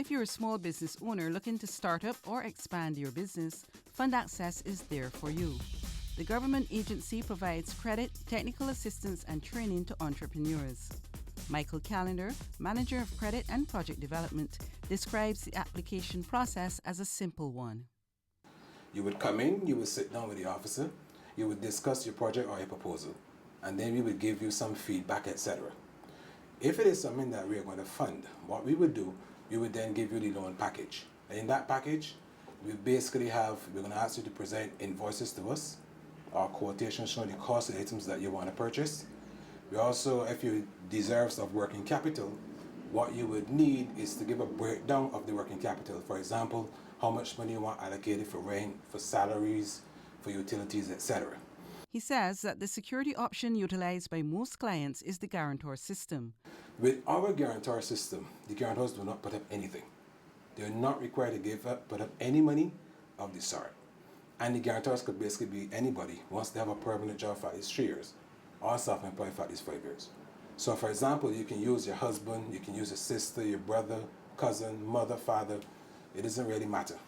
If you're a small business owner looking to start up or expand your business, Fund Access is there for you. The government agency provides credit, technical assistance, and training to entrepreneurs. Michael Callender, Manager of Credit and Project Development, describes the application process as a simple one. You would come in, you would sit down with the officer, you would discuss your project or your proposal, and then we would give you some feedback, etc. If it is something that we are going to fund, what we would do, we would then give you the loan package. And in that package, we basically we're going to ask you to present invoices to us, or quotations showing the cost of the items that you want to purchase. We also, if you deserve of working capital, what you would need is to give a breakdown of the working capital. For example, how much money you want allocated for rent, for salaries, for utilities, etc. He says that the security option utilized by most clients is the Guarantor System. With our Guarantor System, the guarantors do not put up anything. They are not required to put up any money of the sort. And the guarantors could basically be anybody once they have a permanent job for at least 3 years, or self-employed for at least 5 years. So for example, you can use your husband, you can use your sister, your brother, cousin, mother, father. It doesn't really matter.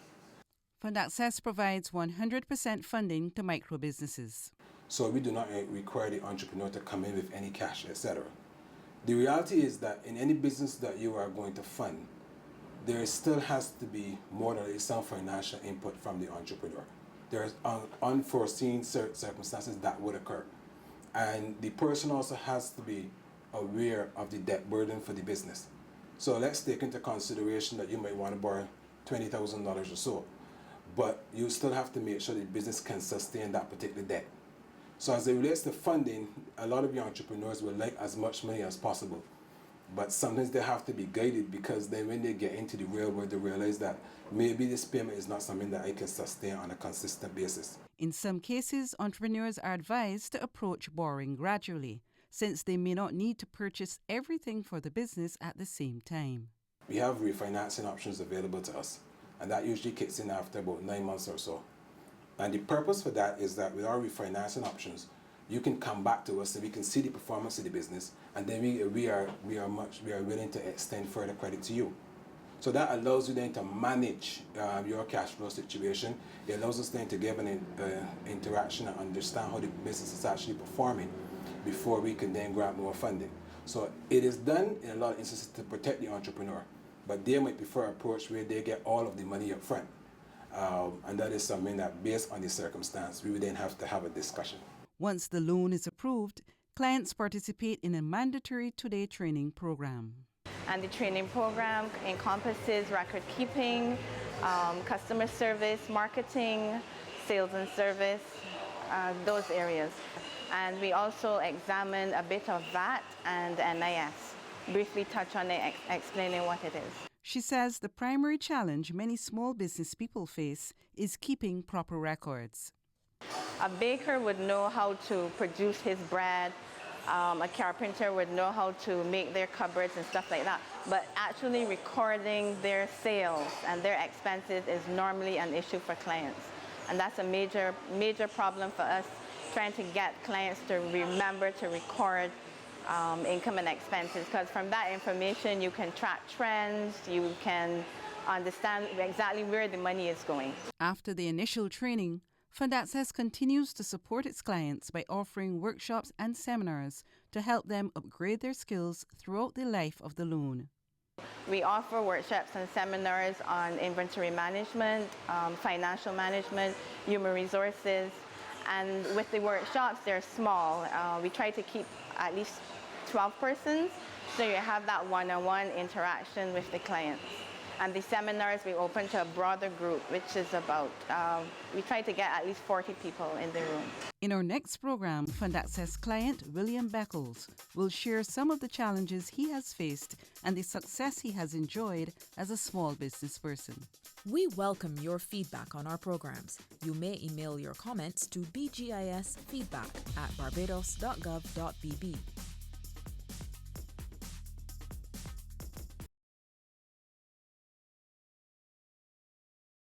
Fund Access provides 100% funding to micro businesses. So we do not require the entrepreneur to come in with any cash, etc. The reality is that in any business that you are going to fund, there still has to be more than some financial input from the entrepreneur. There's unforeseen circumstances that would occur. And the person also has to be aware of the debt burden for the business. So let's take into consideration that you might want to borrow $20,000 or so, but you still have to make sure the business can sustain that particular debt. So as it relates to funding, a lot of your entrepreneurs would like as much money as possible, but sometimes they have to be guided, because then when they get into the real world, they realize that maybe this payment is not something that I can sustain on a consistent basis. In some cases, entrepreneurs are advised to approach borrowing gradually, since they may not need to purchase everything for the business at the same time. We have refinancing options available to us, and that usually kicks in after about 9 months or so. And the purpose for that is that with our refinancing options, you can come back to us and we can see the performance of the business, and then we are willing to extend further credit to you. So that allows you then to manage your cash flow situation. It allows us then to give an interaction and understand how the business is actually performing before we can then grab more funding. So it is done in a lot of instances to protect the entrepreneur, but they might prefer an approach where they get all of the money up front. And that is something that, based on the circumstance, we would then have to have a discussion. Once the loan is approved, clients participate in a mandatory 2-day training program. And the training program encompasses record keeping, customer service, marketing, sales and service, those areas. And we also examine a bit of VAT and NIS, briefly touch on it, explaining what it is. She says the primary challenge many small business people face is keeping proper records. A baker would know how to produce his bread. A carpenter would know how to make their cupboards and stuff like that. But actually recording their sales and their expenses is normally an issue for clients. And that's a major problem for us, trying to get clients to remember to record income and expenses, because from that information you can track trends, you can understand exactly where the money is going. After the initial training, Fund Access continues to support its clients by offering workshops and seminars to help them upgrade their skills throughout the life of the loan. We offer workshops and seminars on inventory management, financial management, human resources, and with the workshops, they're small. We try to keep at least 12 persons, so you have that one-on-one interaction with the clients. And the seminars we open to a broader group, which is about, we try to get at least 40 people in the room. In our next program, Fund Access client William Beckles will share some of the challenges he has faced and the success he has enjoyed as a small business person. We welcome your feedback on our programs. You may email your comments to bgisfeedback@barbados.gov.bb.